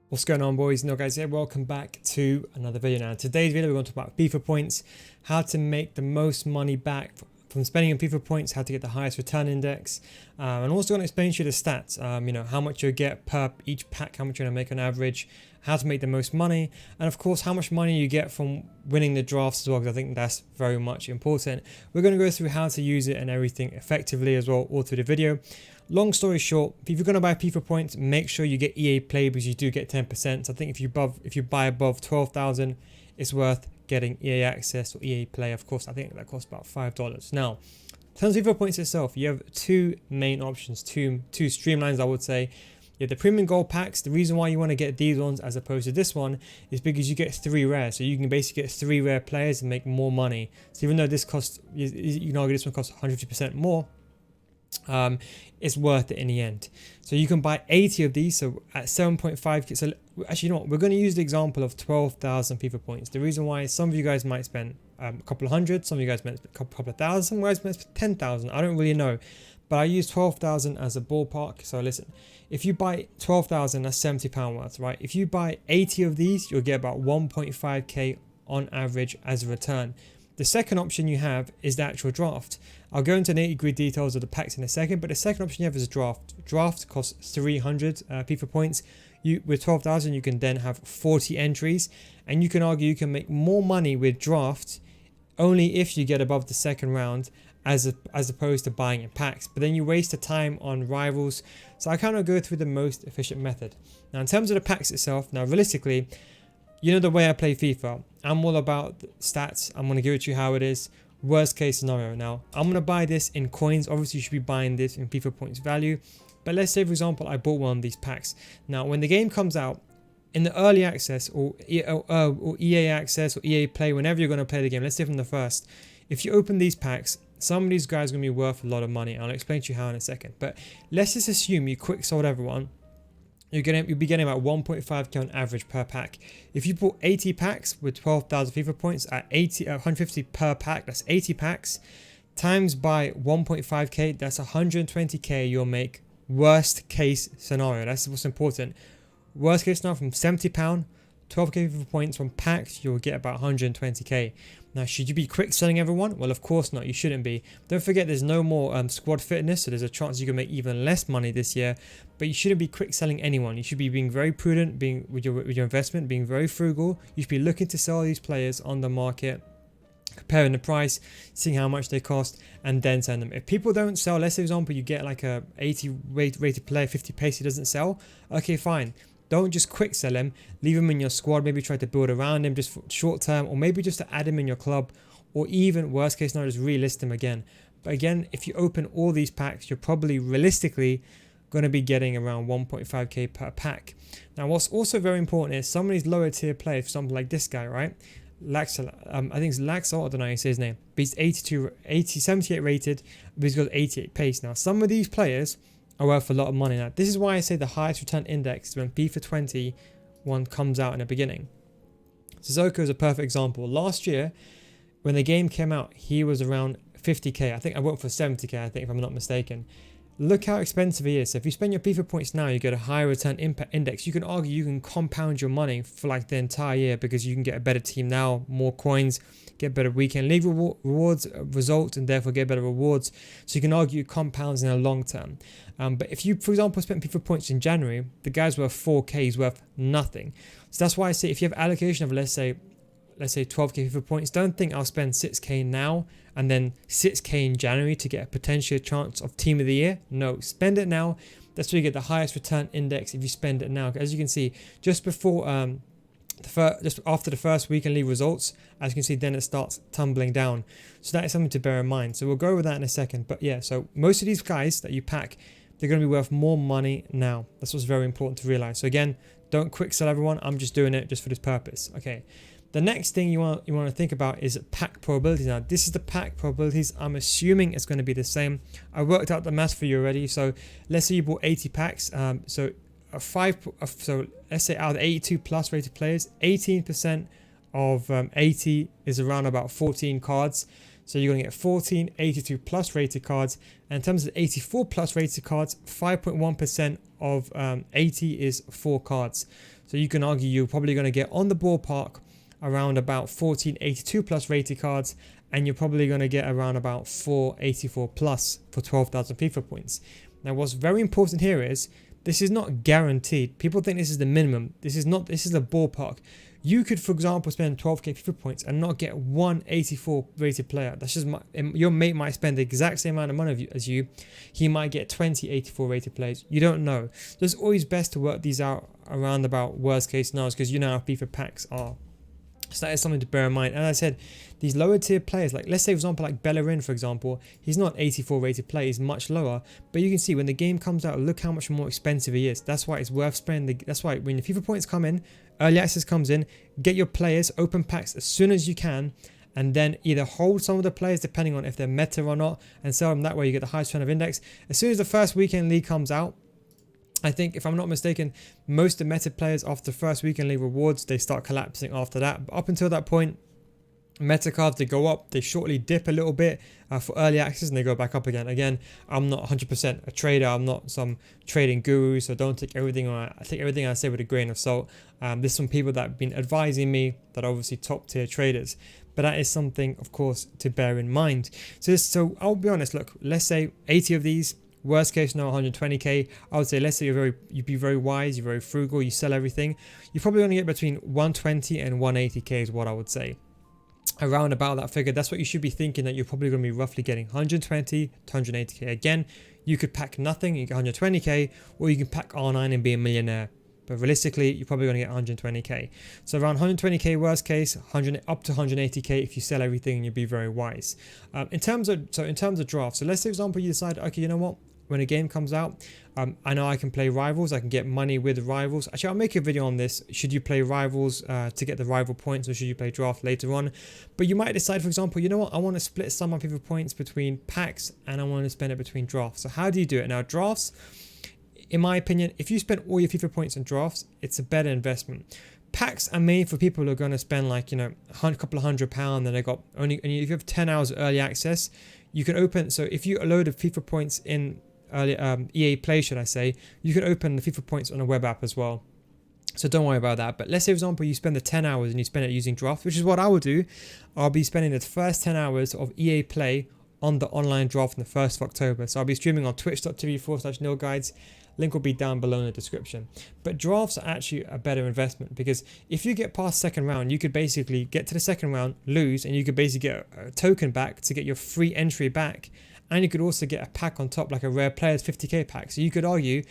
What's going on, boys? No guys here. Welcome back to another video. Now, today's video we're going to talk about FIFA points, how to make the most money back from spending on FIFA points, how to get the highest return index, and also going to explain to you the stats. You know, how much you get per each pack, how much you're going to make on average, how to make the most money, and of course how much money you get from winning the drafts as well, because I think that's very much important. We're going to go through how to use it and everything effectively as well all through the video. Long story short, if you're going to buy FIFA points, make sure you get EA Play because you do get 10%. So I think if you buy above 12,000, it's worth getting EA Access or EA Play. Of course, I think that costs about $5. Now, in terms of FIFA points itself, you have two main options, two streamlines, I would say. You have the premium gold packs. The reason why you want to get these ones as opposed to this one is because you get 3 rare. So you can basically get 3 rare players and make more money. So even though this costs, you can argue this one costs 150% more, it's worth it in the end. So you can buy 80 of these, so at 7.5. So actually, you know what, we're going to use the example of 12,000 FIFA points. The reason why is some of you guys might spend a couple of hundred, some of you guys might spend a couple of thousand, some guys might spend 10,000. I don't really know, but I use 12,000 as a ballpark. So listen, if you buy 12,000, that's £70 worth, right? If you buy 80 of these, you'll get about 1.5k on average as a return. The second option you have is the actual draft. I'll go into nitty-gritty details of the packs in a second, but the second option you have is a draft. Draft costs 300 FIFA points. With 12,000, you can then have 40 entries, and you can argue you can make more money with draft only if you get above the second round as opposed to buying in packs. But then you waste the time on rivals. So I kind of go through the most efficient method. Now, in terms of the packs itself, now realistically, you know the way I play FIFA, I'm all about stats. I'm going to give it to you how it is. Worst case scenario. Now, I'm going to buy this in coins. Obviously, you should be buying this in FIFA points value. But let's say, for example, I bought one of these packs. Now, when the game comes out, in the early access or EA access or EA Play, whenever you're going to play the game, let's say from the first, if you open these packs, some of these guys are going to be worth a lot of money. I'll explain to you how in a second. But let's just assume you quick sold everyone. You'll be getting about 1.5k on average per pack. If you bought 80 packs with 12,000 FIFA points at 150 per pack, that's 80 packs, times by 1.5k, that's 120k you'll make. Worst case scenario, that's what's important. Worst case scenario, from £70, 12k FIFA points from packs, you'll get about 120k. Now, should you be quick selling everyone? Well, of course not. You shouldn't be. Don't forget, there's no more squad fitness, so there's a chance you can make even less money this year. But you shouldn't be quick selling anyone. You should be being very prudent, with your investment, being very frugal. You should be looking to sell these players on the market, comparing the price, seeing how much they cost, and then send them. If people don't sell, let's say, for example, you get like a 80 rated player, 50 pace, he doesn't sell. Okay, fine. Don't just quick sell him, leave him in your squad, maybe try to build around him just for short term, or maybe just to add him in your club, or even worst case scenario, just relist him again. But again, if you open all these packs, you're probably realistically going to be getting around 1.5k per pack. Now, what's also very important is some of these lower tier players, for example, like this guy, right? Laxal, I think it's Laxal, I don't know how you say his name, but he's 78 rated, but he's got 88 pace. Now, some of these players are worth a lot of money. Now, this is why I say the highest return index is when FIFA 21 comes out in the beginning. Sissoko is a perfect example. Last year, when the game came out, he was around 50k. I think I went for 70k, I think, if I'm not mistaken. Look how expensive he is. So if you spend your FIFA points now, you get a higher return impact index. You can argue you can compound your money for like the entire year because you can get a better team now, more coins, get better weekend league rewards, results, and therefore get better rewards. So you can argue it compounds in the long term. But if you, for example, spent FIFA points in January, the guy's worth 4k, he's worth nothing. So that's why I say if you have allocation of, let's say 12k FIFA points, don't think I'll spend 6k now and then 6k in January to get a potential chance of team of the year. No, spend it now. That's where you get the highest return index if you spend it now. As you can see, just before just after the first weekend league results, as you can see, then it starts tumbling down. So that is something to bear in mind. So we'll go over that in a second. But yeah, so most of these guys that you pack, they're going to be worth more money now. That's what's very important to realize. So again, don't quick sell everyone. I'm just doing it just for this purpose. Okay. The next thing you want to think about is pack probabilities. Now, this is the pack probabilities. I'm assuming it's going to be the same. I worked out the math for you already. So let's say you bought 80 packs. So let's say out of the 82 plus rated players, 18% of 80 is around about 14 cards. So you're going to get 14 82 plus rated cards. And in terms of 84 plus rated cards, 5.1% of 80 is 4 cards. So you can argue you're probably going to get on the ballpark around about 14 82 plus rated cards, and you're probably going to get around about 4 84 plus for 12,000 FIFA points. Now what's very important here is this is not guaranteed. People think this is the minimum. This is not. This is a ballpark. You could, for example, spend 12k FIFA points and not get one 84 rated player. That's just your mate might spend the exact same amount of money as you. He might get 20 84 rated players. You don't know. So it's always best to work these out around about worst case scenarios, because you know how FIFA packs are. So that is something to bear in mind. And as I said, these lower tier players, like let's say for example like Bellerin, for example, he's not 84 rated player, he's much lower, but you can see when the game comes out, look how much more expensive he is. That's why it's worth spending. That's why when the FIFA points come in, early access comes in, get your players, open packs as soon as you can, and then either hold some of the players depending on if they're meta or not, and sell them. That way you get the highest return of index. As soon as the first weekend league comes out, I think, if I'm not mistaken, most of the meta players after the first weekend league rewards, they start collapsing after that. But up until that point, meta cards, they go up, they shortly dip a little bit for early access, and they go back up again. Again, I'm not 100% a trader. I'm not some trading guru, so don't take everything I take everything I say with a grain of salt. This is some people that have been advising me that are obviously top tier traders. But that is something, of course, to bear in mind. So I'll be honest. Look, let's say 80 of these. Worst case now 120k. I would say let's say you'd be very wise, you're very frugal, you sell everything. You're probably going to get between 120 and 180k is what I would say. Around about that figure, that's what you should be thinking, that you're probably going to be roughly getting 120 to 180k. Again, you could pack nothing, you get 120k, or you can pack R9 and be a millionaire. But realistically, you're probably going to get 120k. So around 120k worst case, 100 up to 180k if you sell everything and you'll be very wise. In terms of drafts, so let's say for example you decide, okay, you know what? When a game comes out, I know I can play rivals. I can get money with rivals. Actually, I'll make a video on this. Should you play rivals to get the rival points, or should you play draft later on? But you might decide, for example, you know what? I want to split some of FIFA points between packs, and I want to spend it between drafts. So how do you do it? Now, drafts, in my opinion, if you spend all your FIFA points on drafts, it's a better investment. Packs are made for people who are going to spend like, you know, a couple of £100, and they got only, and if you have 10 hours early access, you can open. So if you load of FIFA points in early EA Play, should I say, you can open the FIFA points on a web app as well. So don't worry about that. But let's say, for example, you spend the 10 hours and you spend it using draft, which is what I will do. I'll be spending the first 10 hours of EA Play on the online draft on the 1st of October. So I'll be streaming on twitch.tv/nilguides. Link will be down below in the description. But drafts are actually a better investment, because if you get past second round, you could basically get to the second round, lose, and you could basically get a token back to get your free entry back. And you could also get a pack on top, like a rare players 50k pack. So you could argue,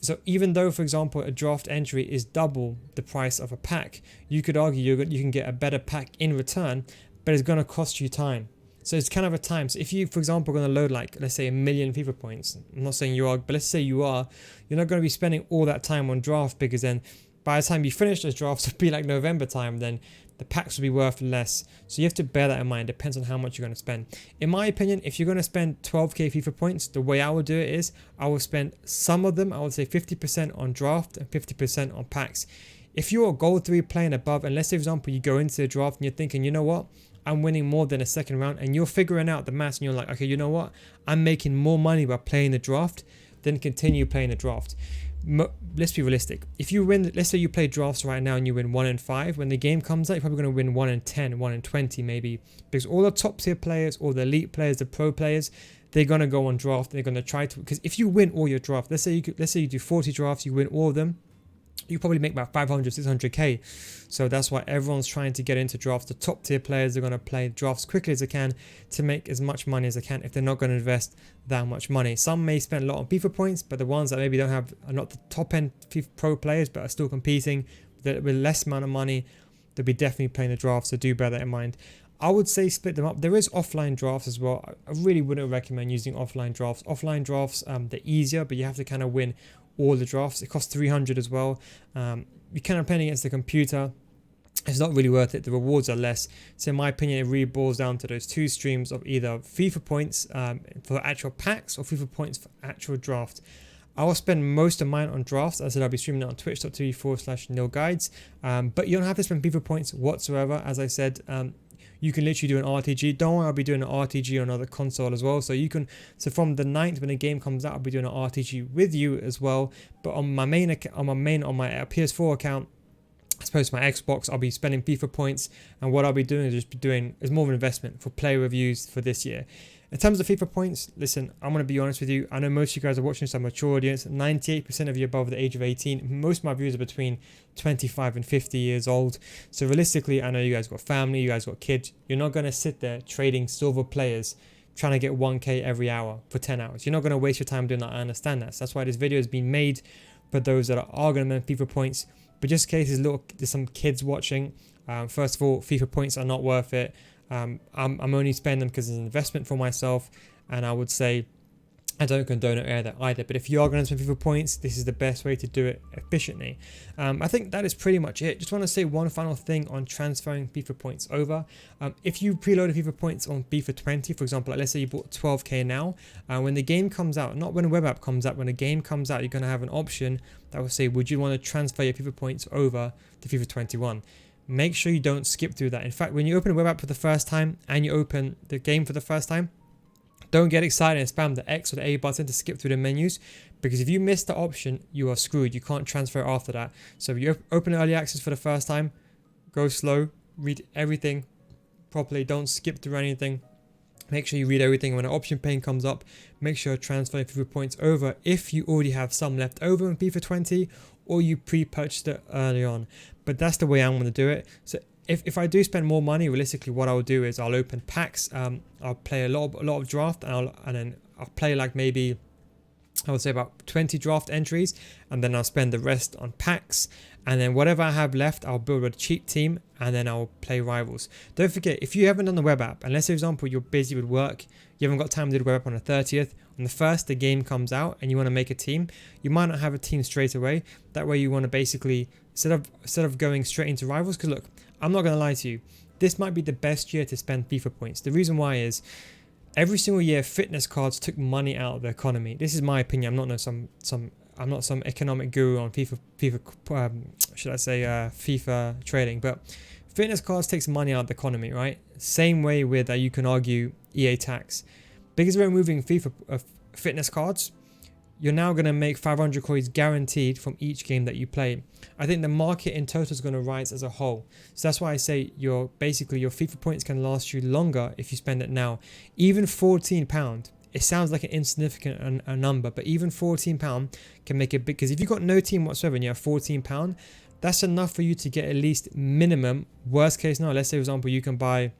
so even though, for example, a draft entry is double the price of a pack, you could argue you can get a better pack in return, but it's going to cost you time. So it's kind of a time. So if you, for example, are going to load like, let's say 1 million FIFA points, I'm not saying you are, but let's say you are, you're not going to be spending all that time on draft, because then by the time you finish those drafts, it'll be like November time, then the packs will be worth less. So you have to bear that in mind. It depends on how much you're going to spend. In my opinion, if you're going to spend 12k FIFA points, the way I would do it is I will spend some of them, I would say 50% on draft and 50% on packs. If you're a gold 3 playing above, and let's say, for example, you go into the draft and you're thinking, you know what, I'm winning more than a second round, and you're figuring out the maths and you're like, okay, you know what, I'm making more money by playing the draft, then continue playing the draft. Let's be realistic. If you win, let's say you play drafts right now and you win 1 in 5, when the game comes out, you're probably going to win 1 in 10, 1 in 20 maybe, because all the top tier players, all the elite players, the pro players, they're going to go on draft. They're going to try to, because if you win all your drafts, let's say you do 40 drafts, you win all of them, you probably make about 500, 600k. So that's why everyone's trying to get into drafts. The top tier players are going to play drafts quickly as they can to make as much money as they can if they're not going to invest that much money. Some may spend a lot on FIFA points, but the ones that maybe don't have, are not the top end FIFA pro players, but are still competing with less amount of money, they'll be definitely playing the drafts. So do bear that in mind. I would say split them up. There is offline drafts as well. I really wouldn't recommend using offline drafts. Offline drafts, they're easier, but you have to kind of win all the drafts. It costs 300 as well. You cannot play against the computer. It's not really worth it. The rewards are less. So in my opinion, it really boils down to those two streams of either FIFA points for actual packs or FIFA points for actual draft. I will spend most of mine on drafts. As I said, I'll be streaming it on twitch.tv/nilguides. But you don't have to spend FIFA points whatsoever. As I said, you can literally do an RTG. Don't worry, I'll be doing an RTG on another console as well. So you can, so from the 9th when the game comes out, I'll be doing an RTG with you as well. But on my main account, on my PS4 account, as opposed to my Xbox, I'll be spending FIFA points, and what I'll be doing is more of an investment for player reviews for this year. In terms of FIFA points, listen, I'm going to be honest with you. I know most of you guys are watching some mature audience. 98% of you above the age of 18. Most of my viewers are between 25 and 50 years old. So realistically, I know you guys got family, you guys got kids. You're not going to sit there trading silver players trying to get 1k every hour for 10 hours. You're not going to waste your time doing that. I understand that. So that's why this video has been made for those that are going to make FIFA points. But just in case there's some kids watching, first of all, FIFA points are not worth it. I'm only spending them because it's an investment for myself, and I would say I don't condone it either. But if you are going to spend FIFA points, this is the best way to do it efficiently. I think that is pretty much it. Just want to say one final thing on transferring FIFA points over. If you preloaded FIFA points on FIFA 20, for example, like let's say you bought 12k now, when the game comes out, not when a web app comes out, when a game comes out, you're going to have an option that will say, would you want to transfer your FIFA points over to FIFA 21? Make sure you don't skip through that. In fact, when you open a web app for the first time and you open the game for the first time, don't get excited and spam the X or the A button to skip through the menus, because if you miss the option, you are screwed. You can't transfer after that. So if you open early access for the first time, go slow, read everything properly, don't skip through anything. Make sure you read everything. When an option pane comes up, make sure to transfer FIFA points over if you already have some left over in FIFA 20 or you pre-purchased it early on. But that's the way I'm going to do it. So if I do spend more money, realistically what I'll do is I'll open packs, I'll play a lot of draft, and then I'll play like maybe I would say about 20 draft entries, and then I'll spend the rest on packs, and then whatever I have left I'll build a cheap team, and then I'll play rivals. Don't forget, if you haven't done the web app, and let's say for example you're busy with work, you haven't got time to do the web app on the 30th, on the 1st the game comes out and you want to make a team, you might not have a team straight away. That way you want to basically, instead of going straight into rivals, because look, I'm not going to lie to you, this might be the best year to spend FIFA points. The reason why is every single year fitness cards took money out of the economy. This is my opinion. I'm not some economic guru on FIFA trading, but fitness cards takes money out of the economy, right? Same way with you can argue EA tax. Because we're removing FIFA fitness cards, you're now going to make 500 coins guaranteed from each game that you play. I think the market in total is going to rise as a whole. So that's why I say your FIFA points can last you longer if you spend it now. Even £14, it sounds like an insignificant a number, but even £14 can make it big. Because if you've got no team whatsoever and you have £14, that's enough for you to get at least minimum, worst case now, let's say for example you can buy,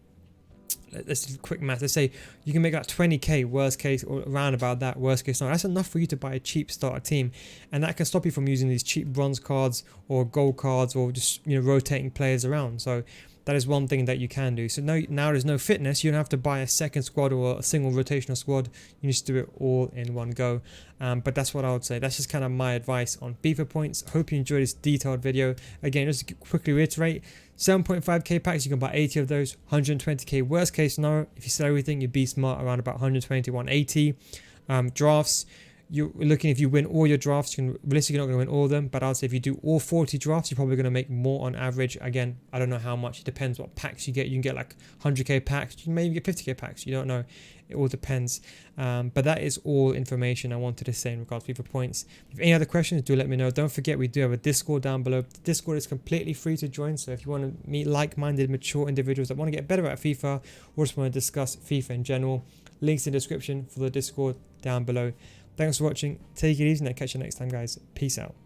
let's do quick math, let's say you can make like 20k worst case, or around about that worst case now. That's enough for you to buy a cheap starter team, and that can stop you from using these cheap bronze cards or gold cards, or just rotating players around. So that is one thing that you can do. So now there's no fitness, you don't have to buy a second squad or a single rotational squad, you just do it all in one go. But that's what I would say. That's just kind of my advice on FIFA points. Hope you enjoyed this detailed video. Again, just to quickly reiterate, 7.5k packs, you can buy 80 of those. 120k worst case scenario, if you sell everything, you'd be smart, around about 120 to 180. Drafts, you're looking, if you win all your drafts, you can realistically not going to win all of them, but I'd say if you do all 40 drafts, you're probably going to make more on average. Again, I don't know how much, it depends what packs you get. You can get like 100k packs, you can maybe get 50k packs, you don't know, it all depends. But that is all information I wanted to say in regards to FIFA points. If any other questions, do let me know. Don't forget, we do have a Discord down below. The Discord is completely free to join, so if you want to meet like-minded mature individuals that want to get better at FIFA or just want to discuss FIFA in general, links in the description for the Discord down below. Thanks for watching, take it easy, and I'll catch you next time guys. Peace out.